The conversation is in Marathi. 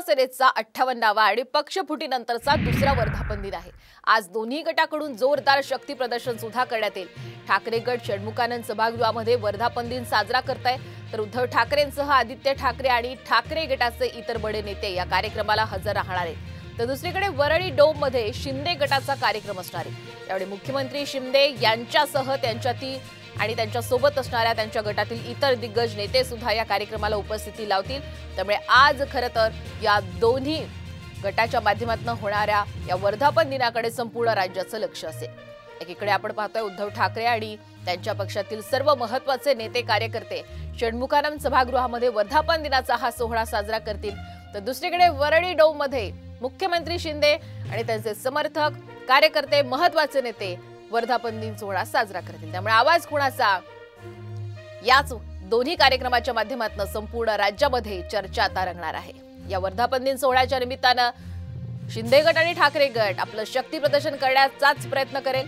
शिवसेनेचा 58वा आणि पक्षफुटीनंतरचा दुसरा वर्धापन दिन आहे। आज दोन्ही गटाकडून जोरदार शक्ती प्रदर्शन सुद्धा करण्यात येईल। ठाकरे गट षण्मुखानंद सभागृहामध्ये वर्धापन दिन साजरा करताय, तर उद्धव ठाकरेंसह आदित्य ठाकरे आणि ठाकरे गटाचे इतर बडे नेते या कार्यक्रमाला हजर राहणार आहेत। तर दुसरीकडे वरळी डोम मध्ये शिंदे गटाचा कार्यक्रम असणार आहे। यावेळी मुख्यमंत्री शिंदे यांच्यासह त्यांच्यातील आणि त्यांच्या सोबत असणाऱ्या त्यांच्या गटातील इतर दिग्गज नेते सुद्धा या कार्यक्रमाला उपस्थिती लावतील। त्यामुळे आज खरं तर या दोन्ही गटाच्या माध्यमातून होणाऱ्या या वर्धापन दिनाकडे संपूर्ण राज्याचं लक्ष असेल। एकीकडे आपण पाहतोय उद्धव ठाकरे आणि त्यांच्या पक्षातील सर्व महत्त्वाचे नेते कार्यकर्ते षण्मुखानंद सभागृहामध्ये वर्धापन दिनाचा हा सोहळा साजरा करतील, तर दुसरीकडे वरळी डोम मध्ये मुख्यमंत्री शिंदे आणि त्यांचे समर्थक कार्यकर्ते महत्त्वाचे नेते वर्धापन दिन सोहळा साजरा करतील। त्यामुळे आवाज कुणाचा याच दोन्ही कार्यक्रमाच्या माध्यमातून संपूर्ण राज्यामध्ये चर्चा आता रंगणार आहे। या वर्धापन दिन सोहळ्याच्या निमित्तानं शिंदे गट आणि ठाकरे गट आपलं शक्ती प्रदर्शन करण्याचाच प्रयत्न करेल।